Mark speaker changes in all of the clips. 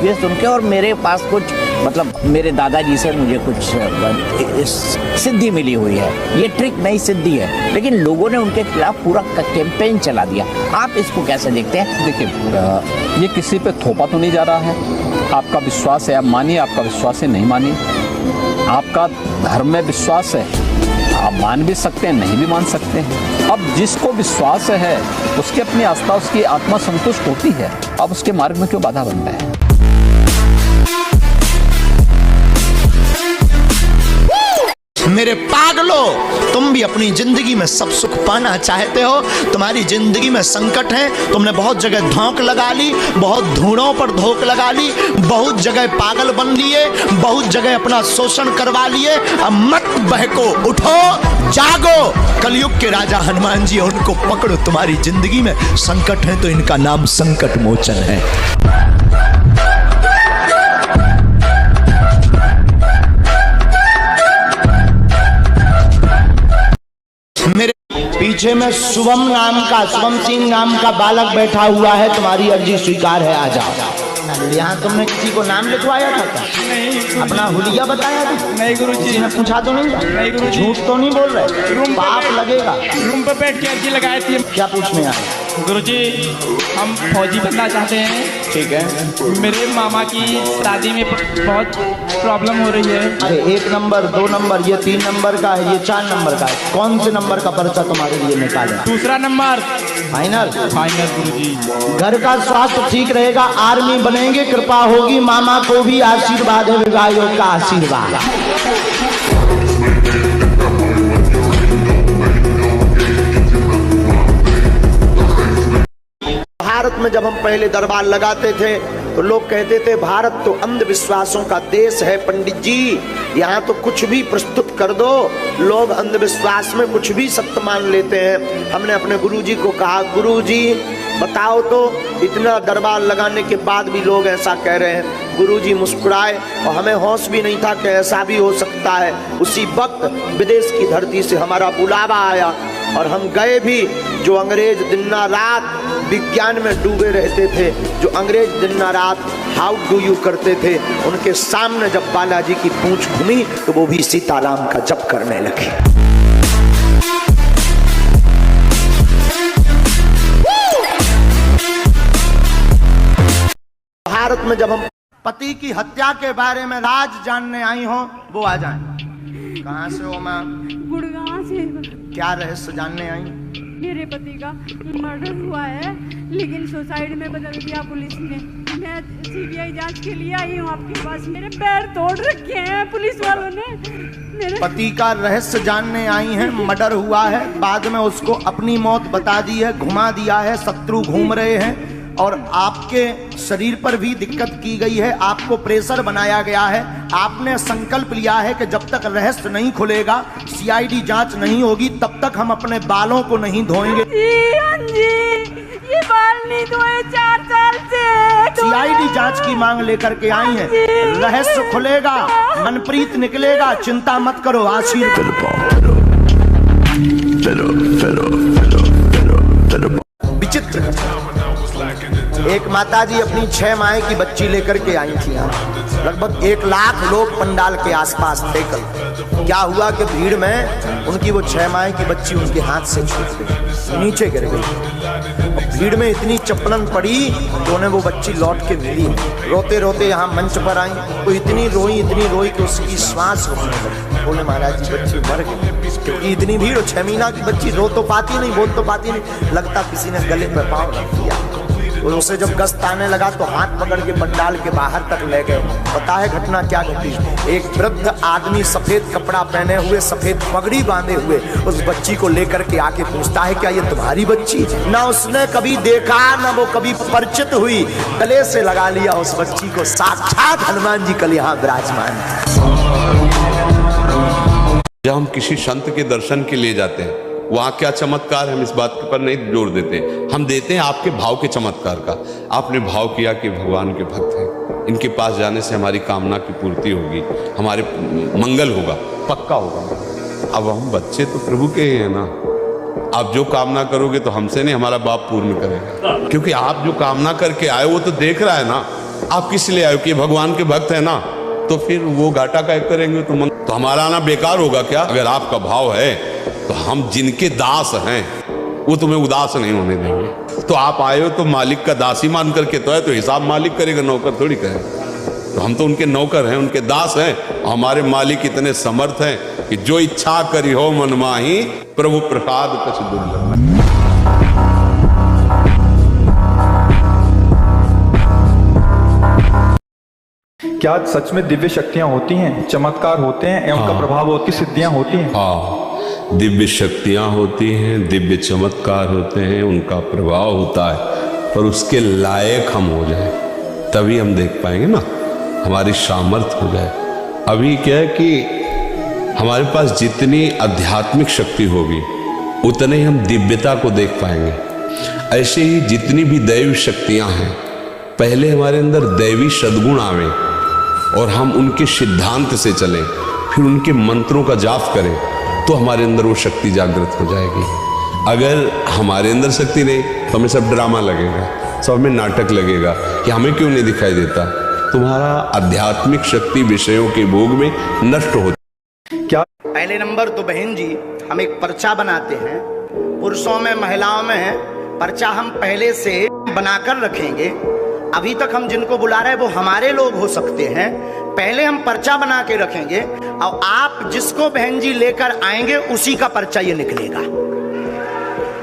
Speaker 1: Experience उनके और मेरे पास कुछ मतलब मेरे दादाजी से मुझे कुछ सिद्धि मिली हुई है। ये ट्रिक नई सिद्धि है, लेकिन लोगों ने उनके खिलाफ पूरा कैंपेन चला दिया। आप इसको कैसे देखते हैं?
Speaker 2: देखिए, ये किसी पे थोपा तो नहीं जा रहा है। आपका विश्वास है, आप मानिए, आपका विश्वास है नहीं मानिए। आपका धर्म में विश्वास है, आप मान भी सकते हैं, नहीं भी मान सकते हैं। अब जिसको विश्वास है उसकी अपनी आस्था, उसकी आत्मा संतुष्ट होती है। अब उसके मार्ग में क्यों बाधा बन रहा है?
Speaker 3: मेरे पागलों, तुम भी अपनी जिंदगी में सब सुख पाना चाहते हो। तुम्हारी जिंदगी में संकट है, तुमने बहुत जगह धोख लगा ली, बहुत धूणों पर धोख लगा ली, बहुत जगह पागल बन लिए, बहुत जगह अपना शोषण करवा लिए। अब मत बहको, उठो, जागो। कलयुग के राजा हनुमान जी, उनको पकड़ो। तुम्हारी जिंदगी में संकट है तो इनका नाम संकट मोचन है। मेरे पीछे में शुभम सिंह नाम का बालक बैठा हुआ है। तुम्हारी अर्जी स्वीकार है, आ जाओ। यहाँ तुमने किसी को नाम लिखवाया था क्या?
Speaker 4: नहीं।
Speaker 3: अपना हुलिया बताया था?
Speaker 4: नहीं गुरुजी।
Speaker 3: किसी ने पूछा तो नहीं था?
Speaker 4: नहीं गुरुजी।
Speaker 3: झूठ तो नहीं बोल रहे? पाप लगेगा।
Speaker 4: रूम पे बैठ के अर्जी लगाई थी।
Speaker 3: क्या पूछने आए?
Speaker 4: गुरुजी, हम फौजी बनना चाहते हैं।
Speaker 3: ठीक है।
Speaker 4: मेरे मामा की शादी में बहुत प्रॉब्लम हो रही है।
Speaker 3: अरे 1 नंबर 2 नंबर, ये 3 नंबर का है, ये 4 नंबर का है। कौन से नंबर का पर्चा तुम्हारे लिए निकाले?
Speaker 4: दूसरा नंबर।
Speaker 3: फाइनल?
Speaker 4: फाइनल गुरुजी।
Speaker 3: घर का स्वास्थ्य ठीक रहेगा, आर्मी बनेंगे, कृपा होगी। मामा को भी आशीर्वाद है, विवाह योग का आशीर्वाद। भारत में जब हम पहले दरबार लगाते थे तो लोग कहते थे भारत तो अंधविश्वासों का देश है। पंडित जी, यहाँ तो कुछ भी प्रस्तुत कर दो, लोग अंधविश्वास में कुछ भी सत्य मान लेते हैं। हमने अपने गुरुजी को कहा, गुरुजी बताओ तो, इतना दरबार लगाने के बाद भी लोग ऐसा कह रहे हैं। गुरुजी मुस्कुराए और हमें होश भी नहीं था कि ऐसा भी हो सकता है। उसी वक्त विदेश की धरती से हमारा बुलावा आया और हम गए भी। जो अंग्रेज दिन रात विज्ञान में डूबे रहते थे, जो अंग्रेज दिन रात हाउ डू यू करते थे, उनके सामने जब बालाजी की पूंछ घूमी तो वो भी सीताराम का जप करने लगे। भारत में जब हम पति की हत्या के बारे में राज जानने आई हो, वो आ जाए। कहाँ से हो मैम?
Speaker 5: गुड़गांव से।
Speaker 3: क्या रहस्य जानने आई?
Speaker 5: मेरे पति का मर्डर हुआ है, लेकिन सुसाइड में बदल दिया पुलिस ने। मैं सीबीआई जांच के लिए आई हूँ आपके पास। मेरे पैर तोड़ रखे हैं पुलिस वालों ने। मेरे
Speaker 3: पति का रहस्य जानने आई हैं। मर्डर हुआ है, बाद में उसको अपनी मौत बता दी है, घुमा दिया है, शत्रु घूम रहे हैं और आपके शरीर पर भी दिक्कत की गई है। आपको प्रेशर बनाया गया है। आपने संकल्प लिया है कि जब तक रहस्य नहीं खुलेगा, सीआईडी जांच नहीं होगी, तब तक हम अपने बालों को नहीं धोएंगे।
Speaker 5: ये बाल नहीं धोए 4 साल से।
Speaker 3: सीआईडी जांच की मांग लेकर के आई हैं। रहस्य खुलेगा, मनप्रीत निकलेगा, चिंता मत करो। आशीर्वाद विचित्र। एक माताजी अपनी 6 माह की बच्ची लेकर के आई थी यहाँ। लगभग 1 लाख लोग पंडाल के आसपास थे कल। क्या हुआ कि भीड़ में उनकी वो 6 माह की बच्ची उनके हाथ से छूट गई, नीचे गिर गई। भीड़ में इतनी चपलन पड़ी तो उन्हें वो बच्ची लौट के मिली। रोते रोते यहाँ मंच पर आई तो इतनी रोई कि उसकी श्वास रुकने लगी। बोले महाराज जी बच्ची मर गई, क्योंकि इतनी भीड़। 6 महीना की बच्ची रो तो पाती नहीं, बोल तो पाती नहीं, लगता किसी ने गले पे पाँव रख दिया। और उसे जब गश्त आने लगा तो हाथ पकड़ के पंडाल के बाहर तक ले गए। पता है घटना क्या घटी? एक वृद्ध आदमी सफेद कपड़ा पहने हुए, सफेद पगड़ी बांधे हुए उस बच्ची को लेकर के आके पूछता है, क्या ये तुम्हारी बच्ची? ना उसने कभी देखा, ना वो कभी परिचित हुई, गले से लगा लिया उस बच्ची को। साक्षात हनुमान जी कल यहाँ विराजमान।
Speaker 6: जब हम किसी संत के दर्शन के लिए जाते हैं, वहाँ क्या चमत्कार, हम इस बात पर नहीं जोर देते, हम देते हैं आपके भाव के चमत्कार का। आपने भाव किया कि भगवान के भक्त हैं, इनके पास जाने से हमारी कामना की पूर्ति होगी, हमारे मंगल होगा, पक्का होगा। अब हम बच्चे तो प्रभु के ही हैं ना। आप जो कामना करोगे तो हमसे नहीं, हमारा बाप पूर्ण करेगा। क्योंकि आप जो कामना करके आए वो तो देख रहा है ना, आप किस लिए आए हो कि भगवान के भक्त है ना, तो फिर वो घाटा का करेंगे तो हमारा आना बेकार होगा क्या? अगर आपका भाव है तो हम जिनके दास हैं वो तुम्हें उदास नहीं होने देंगे। तो आप आए हो तो मालिक का दास ही मान करके तो है, तो हिसाब मालिक करेगा, नौकर थोड़ी करेगा। तो हम तो उनके नौकर हैं, उनके दास हैं। हमारे मालिक इतने समर्थ हैं कि जो इच्छा करी हो मन माही, प्रभु प्रसाद कछ दुर्लभ।
Speaker 7: क्या सच में दिव्य शक्तियां होती हैं, चमत्कार होते हैं, एवं उनका प्रभाव होती, सिद्धियां होती हैं?
Speaker 6: हाँ, दिव्य शक्तियां होती हैं, दिव्य चमत्कार होते हैं, उनका प्रभाव होता है, पर उसके लायक हम हो जाए तभी हम देख पाएंगे ना, हमारी सामर्थ्य हो जाए। अभी क्या है कि हमारे पास जितनी आध्यात्मिक शक्ति होगी उतने ही हम दिव्यता को देख पाएंगे। ऐसे ही जितनी भी दैवी शक्तियां हैं, पहले हमारे अंदर दैवी सद्गुण आवे और हम उनके सिद्धांत से चलें, फिर उनके मंत्रों का जाप करें, तो हमारे अंदर वो शक्ति जागृत हो जाएगी। अगर हमारे अंदर शक्ति नहीं तो हमें सब ड्रामा लगेगा, सब हमें नाटक लगेगा कि हमें क्यों नहीं दिखाई देता। तुम्हारा आध्यात्मिक शक्ति विषयों के भोग में नष्ट हो।
Speaker 7: क्या
Speaker 3: पहले नंबर तो बहन जी, हम एक पर्चा बनाते हैं, पुरुषों में महिलाओं में पर्चा हम पहले से बनाकर रखेंगे। अभी तक हम जिनको बुला रहे हैं वो हमारे लोग हो सकते हैं, पहले हम पर्चा बना के रखेंगे और आप जिसको बहन जी लेकर आएंगे उसी का पर्चा ये निकलेगा।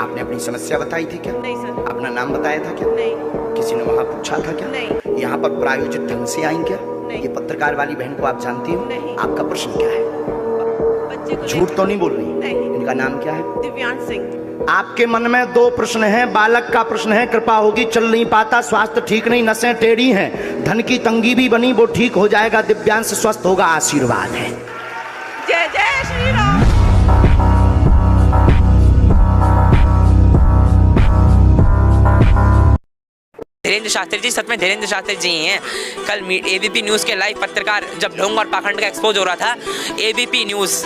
Speaker 3: आपने अपनी समस्या बताई थी क्या?
Speaker 5: नहीं सर।
Speaker 3: अपना नाम बताया था क्या?
Speaker 5: नहीं।
Speaker 3: किसी ने वहां पूछा था क्या?
Speaker 5: नहीं।
Speaker 3: यहाँ पर प्रायोजित ढंग से आई क्या?
Speaker 5: नहीं।
Speaker 3: ये पत्रकार वाली बहन को आप जानती हो?
Speaker 5: नहीं।
Speaker 3: आपका प्रश्न क्या है?
Speaker 5: बच्चे को
Speaker 3: झूठ तो नहीं बोल रही?
Speaker 5: नहीं।
Speaker 3: इनका नाम क्या है?
Speaker 5: दिव्यांश सिंह।
Speaker 3: आपके मन में दो प्रश्न हैं। बालक का प्रश्न है, कृपा होगी, चल नहीं पाता, स्वास्थ्य ठीक नहीं, नसें टेढ़ी हैं, धन की तंगी भी बनी, वो ठीक हो जाएगा, दिव्यांश स्वस्थ होगा, आशीर्वाद है।
Speaker 5: जय जय श्री राम।
Speaker 8: धीरेन्द्र शास्त्री जी, सच में धीरेन्द्र शास्त्री जी ही हैं। कल एबीपी न्यूज़ के लाइव पत्रकार जब ढोंग और पाखंड का एक्सपोज हो रहा था, एबीपी न्यूज़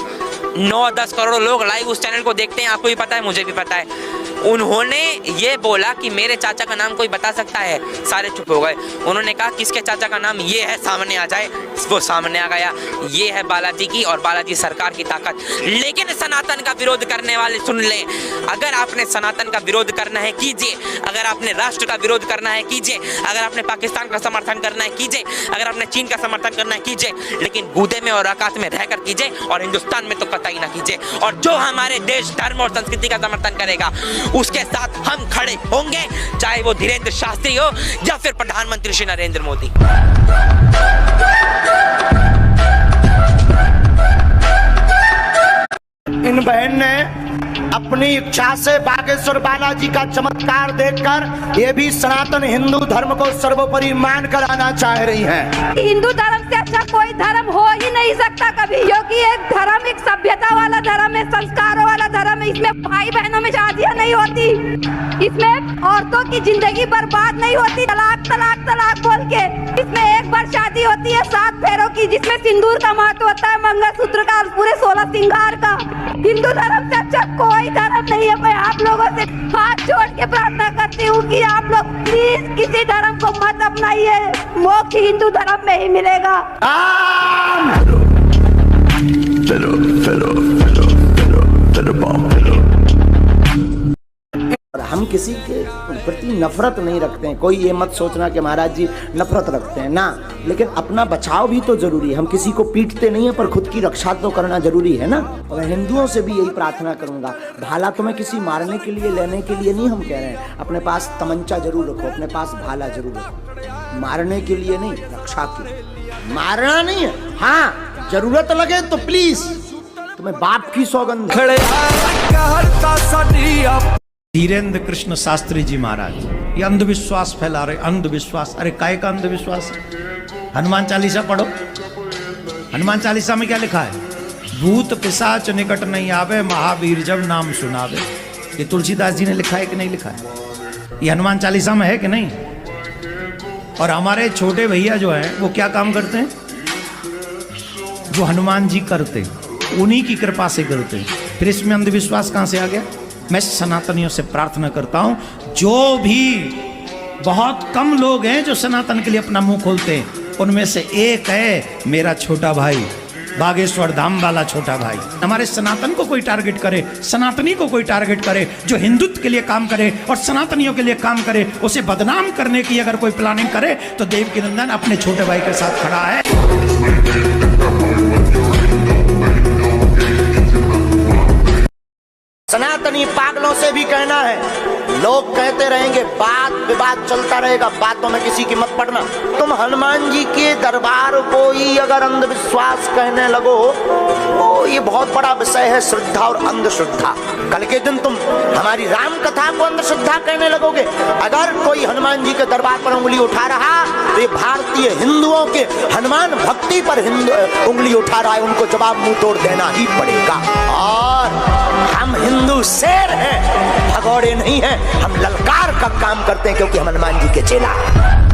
Speaker 8: 9-10 करोड़ लोग लाइव उस चैनल को देखते हैं, आपको भी पता है, मुझे भी पता है। उन्होंने ये बोला कि मेरे चाचा का नाम कोई बता सकता है, सारे चुप हो गए। उन्होंने कहा किसके चाचा का नाम ये है, सामने आ जाए, वो सामने आ गया। ये है बालाजी की और बालाजी सरकार की ताकत। लेकिन सनातन का विरोध करने वाले सुन लें, अगर आपने सनातन का विरोध करना है कीजिए, अगर आपने राष्ट्र का विरोध करना है कीजिए, अगर आपने पाकिस्तान का समर्थन करना है कीजिए, अगर आपने चीन का समर्थन करना है कीजिए, लेकिन गूदे में और आकाश में रहकर कीजिए, और हिंदुस्तान में तो कतई ना कीजिए। और जो हमारे देश, धर्म और संस्कृति का समर्थन करेगा उसके साथ हम खड़े होंगे, चाहे वो धीरेन्द्र शास्त्री हो या फिर प्रधानमंत्री श्री नरेंद्र मोदी।
Speaker 3: इन बहन ने अपनी इच्छा से बागेश्वर बालाजी का चमत्कार देखकर ये भी सनातन हिंदू धर्म को सर्वोपरि मान कर आना चाह रही हैं।
Speaker 5: हिंदू धर्म से अच्छा कोई धर्म हो ही नहीं सकता कभी, क्योंकि एक धर्म एक सभ्यता वाला धर्म है, संस्कारों वाला धर्म है। इसमें भाई बहनों में शादियां नहीं होती, इसमें औरतों की जिंदगी बर्बाद नहीं होती तलाक तलाक तलाक बोल के। इसमें एक बार शादी होती है 7 फेरों की, जिसमें सिंदूर का महत्व होता है, मंगलसूत्र का, पूरे 16 श्रृंगार का। हिंदू धर्म से अच्छा कोई धर्म नहीं है। मैं आप लोगों से हाथ जोड़ के प्रार्थना करती हूँ कि आप लोग प्लीज किसी धर्म को मत अपनाइए, मोक्ष हिंदू धर्म में ही मिलेगा।
Speaker 3: और हम किसी के प्रति नफरत नहीं रखते हैं। कोई ये मत सोचना कि महाराज जी नफरत रखते हैं ना, लेकिन अपना बचाव भी तो जरूरी है। हम किसी को पीटते नहीं है, पर खुद की रक्षा तो करना जरूरी है ना। और हिंदुओं से भी यही प्रार्थना करूंगा, भाला तो मैं किसी मारने के लिए, लेने के लिए नहीं हम कह रहे हैं। अपने पास तमंचा जरूर रखो, अपने पास भाला जरूर रखो, मारने के लिए नहीं, रक्षा के लिए। मारना नहीं है, हाँ जरूरत लगे तो प्लीज, तुम्हें बाप की सौगंध।
Speaker 9: धीरेन्द्र कृष्ण शास्त्री जी महाराज ये अंधविश्वास फैला रहे। अंधविश्वास, अरे काय का अंधविश्वास है? हनुमान चालीसा पढ़ो। हनुमान चालीसा में क्या लिखा है? भूत पिशाच निकट नहीं आवे, महावीर जब नाम सुनावे। ये तुलसीदास जी ने लिखा है कि नहीं लिखा है? ये हनुमान चालीसा में है कि नहीं? और हमारे छोटे भैया जो हैं वो क्या काम करते हैं? जो हनुमान जी करते, उन्हीं की कृपा से करते। फिर इसमें अंधविश्वास कहाँ से आ गया? मैं सनातनियों से प्रार्थना करता हूं, जो भी बहुत कम लोग हैं जो सनातन के लिए अपना मुंह खोलते हैं। उनमें से एक है मेरा छोटा भाई, बागेश्वर धाम वाला छोटा भाई। हमारे सनातन को कोई टारगेट करे, सनातनी को कोई टारगेट करे, जो हिंदुत्व के लिए काम करे और सनातनियों के लिए काम करे, उसे बदनाम करने की अगर कोई प्लानिंग करे तो देवकीनंदन अपने छोटे भाई के साथ खड़ा है।
Speaker 3: सनातनी पागलों से भी कहना है, लोग कहते रहेंगे, बात विवाद चलता रहेगा, बातों में किसी की मत पड़ना। तुम हनुमान जी के दरबार को ही अगर अंधविश्वास कहने लगो तो ये बहुत बड़ा विषय है, श्रद्धा और अंधश्रद्धा। कल के दिन तुम हमारी राम कथा को अंधश्रद्धा कहने लगोगे। अगर कोई हनुमान जी के दरबार पर उंगली उठा रहा तो ये भारतीय हिंदुओं के हनुमान भक्ति पर उंगली उठा रहा है, उनको जवाब मुंह तोड़ देना ही पड़ेगा। और हम हिंदू शेर हैं, भगौड़े नहीं हैं, हम ललकार का काम करते हैं क्योंकि हम हनुमान जी के चेला हैं।